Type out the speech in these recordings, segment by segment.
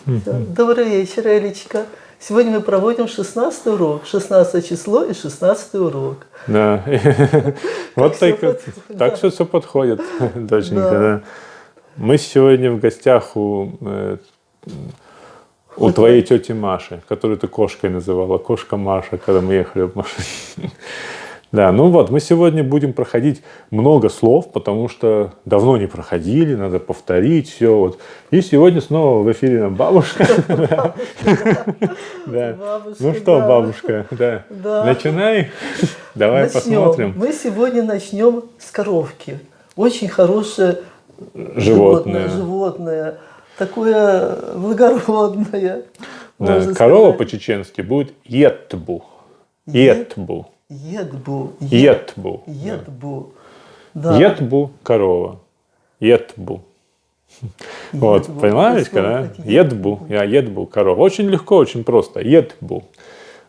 Добрый вечер, Элечка. Сегодня мы проводим 16 урок. 16 число и 16 урок. Да. Вот так что все подходит, доченька. Да. Мы сегодня в гостях у твоей тети Маши, которую ты кошкой называла. Кошка Маша, когда мы ехали в машине. Да, ну вот, мы сегодня будем проходить много слов, потому что давно не проходили, надо повторить все. Вот. И сегодня снова в эфире нам бабушка. Ну что, бабушка, начинай. Давай посмотрим. Мы сегодня начнем с коровки. Очень хорошее животное. Такое благородное. Корова по-чеченски будет етбу. Етбу. Етбу. Да. Етбу – корова. Етбу. Вот, понимаете, да? Етбу – корова. Очень легко, очень просто. Етбу.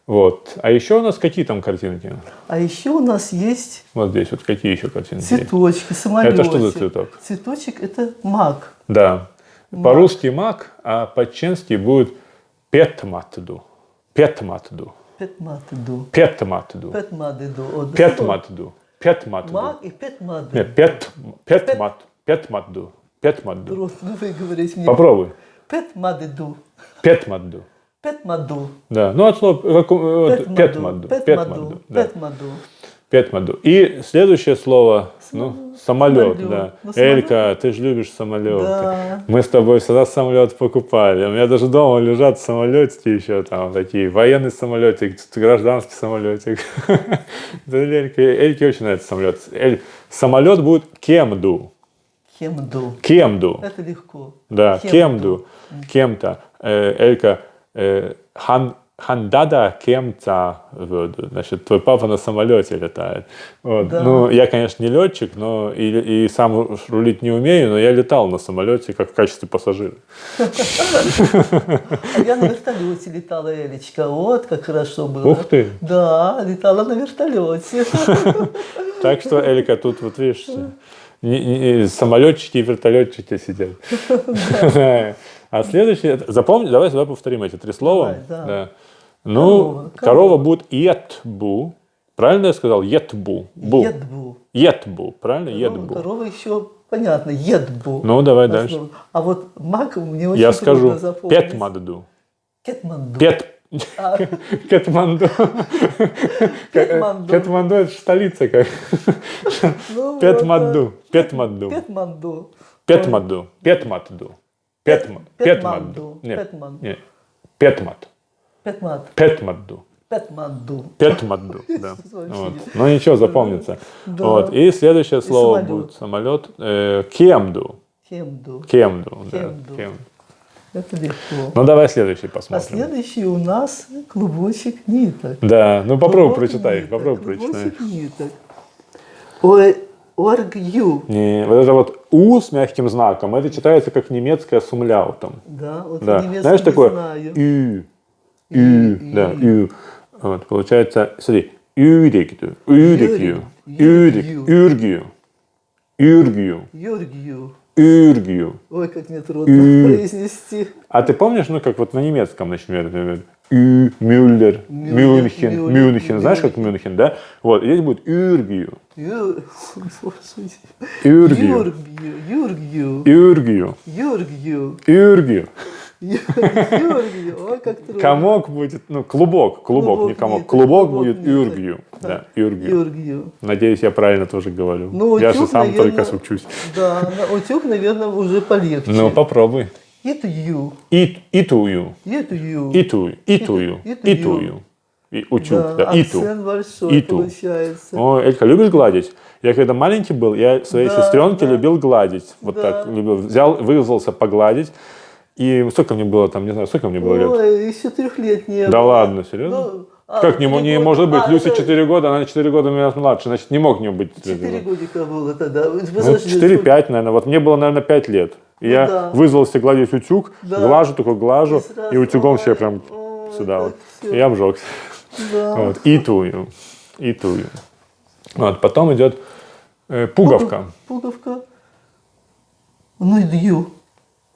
Вот. А еще у нас какие там картинки? А еще у нас есть... Вот здесь вот какие еще картинки? Цветочки, самолетики. Это что за цветок? Цветочек – это мак. Да. По-русски мак, а по-чеченски будет петматду. Петматду. Петматду. Петматду. Петматду. Петматду. Петматду. Мак и петматду. Нет, петматду. Петматду. Ну вы говорите мне. Попробуй. Петматду. Петматду. Петматду. Да, ну от слова петматду. Петматду. И следующее слово, самолет, да. Элька, ты же любишь самолеты. Да. Мы с тобой всегда самолет покупали. У меня даже дома лежат самолетики еще там такие, военный самолетик, гражданский самолетик. Эльке очень нравится самолет. Самолет будет кемду. Кемду. Это легко. Да, кемду. Кем-то. Элька, Хандада кемца, значит, твой папа на самолете летает. Вот. Да. Ну, я, конечно, не летчик, но и сам рулить не умею, но я летал на самолете как в качестве пассажира. А я на вертолете летала, Элечка. Вот как хорошо было. Ух ты! Да, летала на вертолете. Так что, Элька, тут вот видишь, самолетчики и вертолетчики сидят. А следующее, запомни, давай сюда повторим эти три слова. Да. Ну, корова будет етбу. Правильно я сказал? Етбу. Етбу. Правильно? Етбу. Корова еще понятно. Етбу. Ну, давай дальше. А вот мак мне очень я трудно скажу запомнить. Петмадду. Кетманду. Кетманду это столица как. Петмадду. Петмадду. Петмадду. Петмадду. Петмадду. Нет. Петмад. Петмадду. Петмадду, да. Вот. Ну ничего, запомнится. Да. Вот. И следующее слово будет самолет. Кемду. Кемду. Это легко. Ну давай следующий А посмотрим. следующий у нас клубочек ниток. Да, ну попробуй прочитай. Попробуй прочитай. Клубочек ниток. Оргью. Не, вот это вот У с мягким знаком, это читается как немецкое сумляутом. Да, вот Да. немецкий Знаешь, такое знаю. да, Вот, получается, смотри, Юргию. Ой, как мне трудно произнести. А ты помнишь, ну как вот на немецком, например, Мюллер, Мюнхен, знаешь, как Мюнхен, да? Вот, и здесь будет Юргию. Ой, как трудно. Комок будет, ну, клубок, не комок. Клубок будет Юргию. Да, Юргию. Надеюсь, я правильно тоже говорю. Ну, я утюг, же сам наверное, только учусь. Да, утюг, наверное, уже полегче. Ну, попробуй. Итую. Итую. И утюг, да, иту. Акцент большой получается. О, Элька, любишь гладить? Я когда маленький был, я своей сестренке любил гладить. Вот так любил. Вызвался погладить. И сколько мне было там, не знаю, сколько мне было лет? Ой, еще 3 лет не было. Да ладно, серьезно? Как не может быть? Люся 4 года, она на 4 года меня младше, значит, не мог не быть. 4 годика было тогда. Ну, 4-5, наверное. Вот мне было, наверное, 5 лет. И я вызвался гладить утюг, глажу, и утюгом себе прям сюда вот. И я обжегся. Да. Вот. Итую. Вот. Потом идет пуговка. Ну и дью.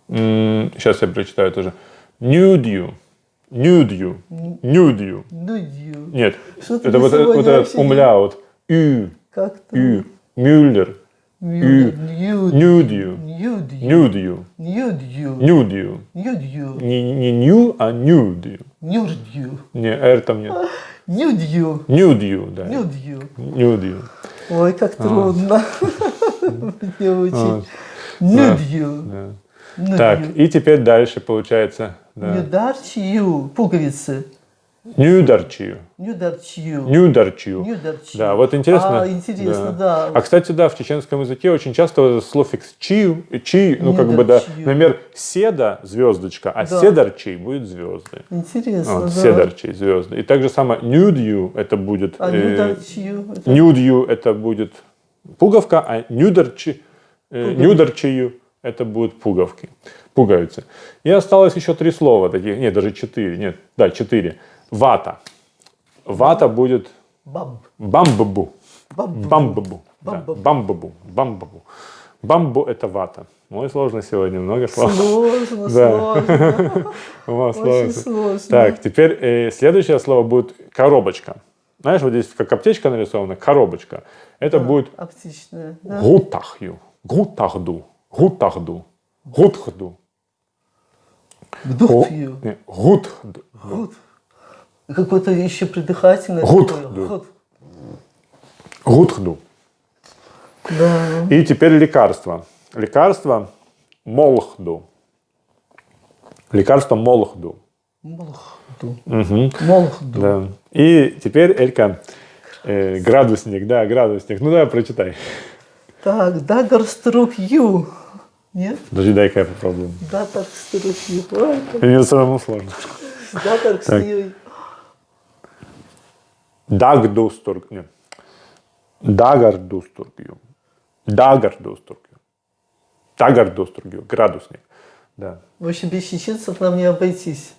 Сейчас я прочитаю тоже. nude you, nude you, nude you. Нудью. Нет, Что-то это мы вот сегодня этот вообще умляут. Ю, Как-то. ю, Мюллер. Нюд. Nude you, Нюдью. nude you, Нюдью. nude you. Нюдью. Не new, а nude you. Нюрдью. Не, R там нет. Нюдью. Nude you, да. Нюдью. Nude you. Ой, как трудно. Мне Вот, учить. Нюдью. да. Так, и теперь дальше получается. Да. Нюдарчью. Пуговицы. Нюдарчию. Нюдарчью. Нюдарчию. Нюдарчью. Да, вот интересно. Интересно, да. А, кстати, да, в чеченском языке очень часто вот этот суффикс чию, ну, как бы, да, Нюдарчию. например, седа, звездочка, а Да. седарчий будет звезды. Интересно, Вот, да. седарчий, звезды. И так же самое нюдью это будет... А нюдарчью? это- нюдью это будет пуговка, а нюдарчию это будут пуговицы. И осталось еще 3 слова таких, нет, даже 4, нет, да, 4. Вата. Вата будет Баб. бамбабу. Бамбу. Бамбабу. Да, Бамбабу. бамбабу. Бамбабу. Бамбу это вата. Ой, сложно сегодня, много слов. Сложно, Да. сложно. О, Очень сложно. сложно. Так, теперь следующее слово будет коробочка. Знаешь, вот здесь как аптечка нарисована, коробочка. Это будет Оптичная. Да? гутахью, гутахду, гутахду, гутхду. Гдухью. Гутхду. Гуд. Какое-то еще придыхательное. Гуд. такое. Гуд. Гутхду. Да. И теперь лекарство. Лекарство молхду. Лекарство молхду. Молхду. Угу. Молхду. Да. И теперь, Элька, градусник, да, градусник. Ну, давай прочитай. Так, Дагарструхью. Нет? Подожди, дай-ка я попробую. Дагарструхью. Ой, Мне самому сложно. Дагарструхью. Дагдустург. Нет. Дагардустургю. Дагардустургю. Дагардустургю. Градусник. Да. В общем, без чеченцев нам не обойтись.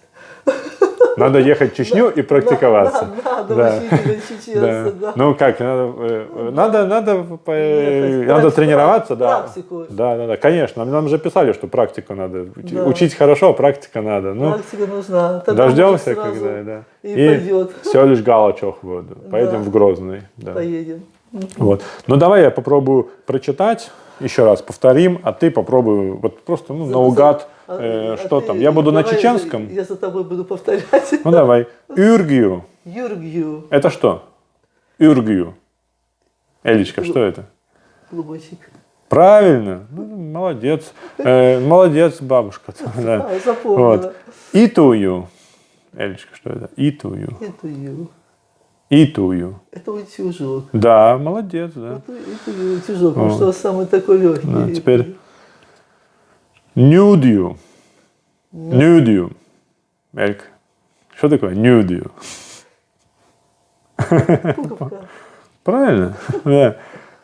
Надо ехать в Чечню и практиковаться. Надо Да. учить чеченца, да. Ну как, надо Практику, тренироваться, да. практику. Да, конечно. Нам же писали, что практику надо. Да. Учить хорошо, практика надо. Ну, Практика нужна. Тогда дождемся, может, сразу когда, да. И пойдет. все лишь галочок воду. Поедем в Грозный. Да. Поедем. Вот. Ну давай я попробую прочитать, еще раз повторим, а ты попробуй вот просто наугад, что ты там. Я буду на давай чеченском. Я за тобой буду повторять. Ну давай. Юргию. Юргию. Это что? Юргию. Элечка, что это? Клубочек. Правильно. Ну, молодец. Молодец, бабушка. Да. Запомнила. Вот. Итую. Элечка, что это? Итую. Эту. Итую. Это утюжок. Да, молодец, да. Это утюжок, потому что самый такой легкий. Да, теперь нюдью. Нюдью. Элька. Что такое нюдью? Пуговка. Правильно? Да.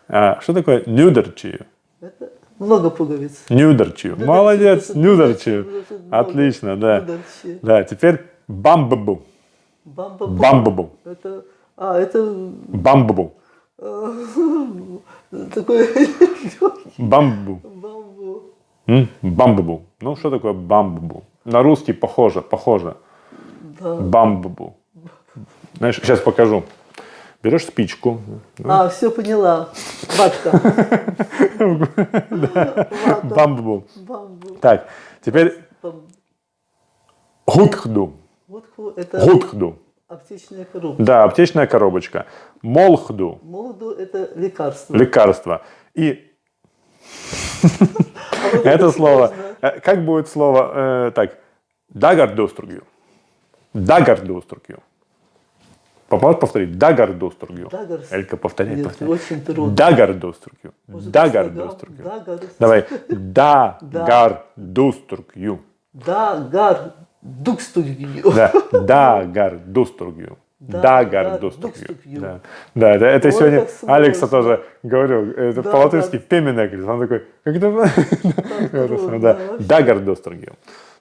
А что такое нюдерчию? Это много пуговиц. Нюдерчию. Молодец, это нюдерчию. нюдерчию, много. Отлично, да. Нюдерчию. Да, теперь бамбабу. Бамбабу. Бамбабу. Это Бамбабу. такой легкий Бамбу. бамбу. Бамбабу. Ну, что такое бамбабу? На русский похоже. Да. Бамбабу. Знаешь, сейчас покажу. Берешь спичку. Все поняла. Ватка. Вата. Бамбабу. Бамбу. Так, теперь гутхду. Водку – это Гутхду. аптечная коробка. Да, аптечная коробочка. Молхду. Молоду – это лекарство. Лекарство. И вот это слово, сложно. как будет слово, так, дагардустургю. Дагардустургю. Можешь повторить? Дагардустургю. Дагарс. Элька, повторяй. Нет, очень трудно. Дагардустургю. Может, Дагардустургю. Дагарс. Давай. Дагардустургю. Дагардустургю. Да. Дагардустургю. Дагардустургю. Да. Да, это Ой, сегодня как сложно. Алекса тоже говорил. Это Да, по-латышски пеменеклис. Он такой, как это? трудно, Да. вообще. Дагардустургю.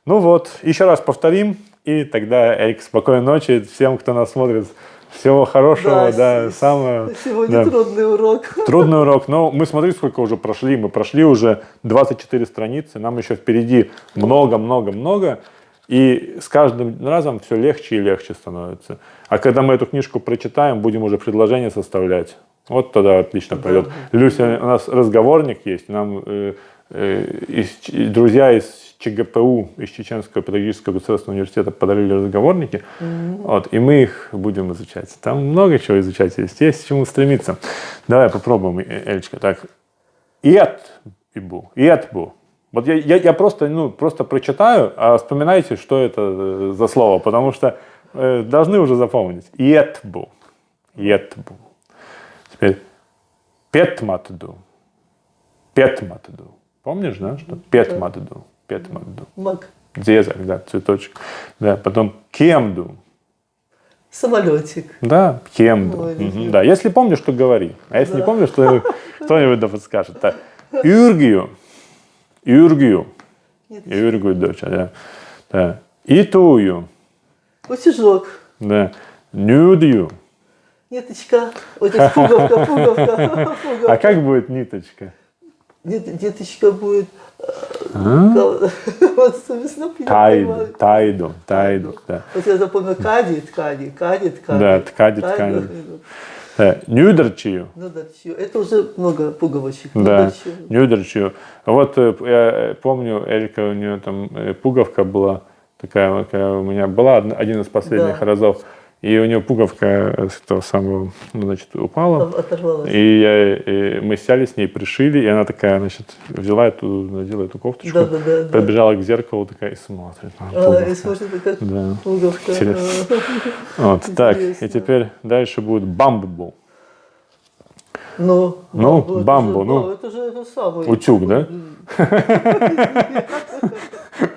Ну вот, еще раз повторим. И тогда, Эльк, спокойной ночи всем, кто нас смотрит. Всего хорошего, да, самого. Сегодня да. трудный урок. Трудный урок, но мы смотри, сколько уже прошли. Мы прошли уже 24 страницы, нам еще впереди много-много-много. И с каждым разом все легче и легче становится. А когда мы эту книжку прочитаем, будем уже предложения составлять. Вот тогда отлично пойдет. Люся, у нас разговорник есть. Нам друзья из ЧГПУ, из Чеченского педагогического государственного университета подарили разговорники. Вот, и мы их будем изучать. Там много чего изучать есть. Есть к чему стремиться. Давай попробуем, Элечка. Так. Иетбу. Вот я просто прочитаю, а вспоминайте, что это за слово, потому что должны уже запомнить. Иетбу. Теперь петматду. Помнишь, да? Что? Петматду. Мак. Дзезак, да, цветочек. Да, потом кемду. Самолетик. Да, кемду. Ой, Да, если помнишь, то говори. А если не помнишь, то кто-нибудь да подскажет. Так. Юргию, дочь, да. Да. Итую. Утюжок. Да. Нюдью. Ниточка. Вот это пуговка. А как будет ниточка? Ниточка будет... Вот совестно Тайду, да. Вот я запомнил ткани. Да, ткани. Да. Нюдерчию. Это уже много пуговочек. Да, нюдерчию. Вот я помню, Элька, у нее там пуговка была такая, у меня была один из последних разов, и у нее пуговка с того самого, значит, упала. Оторвалась. И мы сели с ней, пришили, и она такая, значит, надела эту кофточку, подбежала к зеркалу такая и смотрит. И смотрит, как пуговка. Интересно. Вот, так, и теперь дальше будет бамбу. Бамбу. Это же это самое. Утюг, да?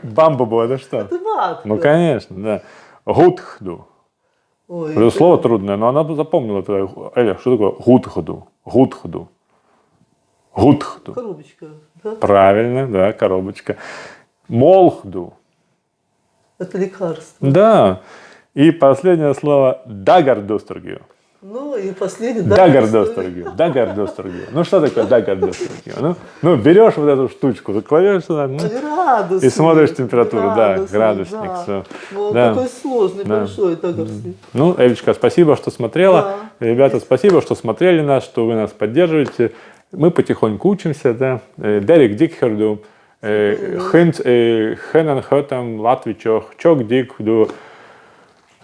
Бамбу это что? Это ватка. Ну, конечно, да. Гудхду. Это слово трудное, но она запомнила тогда. Эля, что такое гудхду? Коробочка. Да? Правильно, да, коробочка. Молхду. Это лекарство. Да. И последнее слово дагардостургию. Ну и последний. Дагардостургию. Ну что такое дагардостургию? Ну, берешь вот эту штучку, кладешь сюда, и смотришь температуру. Градусник. Все. Ну, такой сложный, большой дагардостургию. Ну, Элечка, спасибо, что смотрела. Ребята, спасибо, что смотрели нас, что вы нас поддерживаете. Мы потихоньку учимся, да. Дерек Дикхерду, Хенан Хэтам, Латвичох, Чок Дикхду,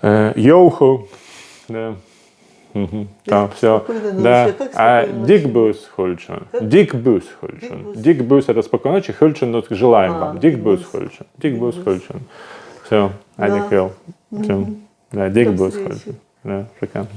Йоуху, да. Там все. Да. А Дикбус Хольчен. Дикбус это спокойной ночи, Хольчен желаем вам. Дикбус Хольчен. Все, Адиквел. Да, Дикбус Хольчен. Да, шикарно.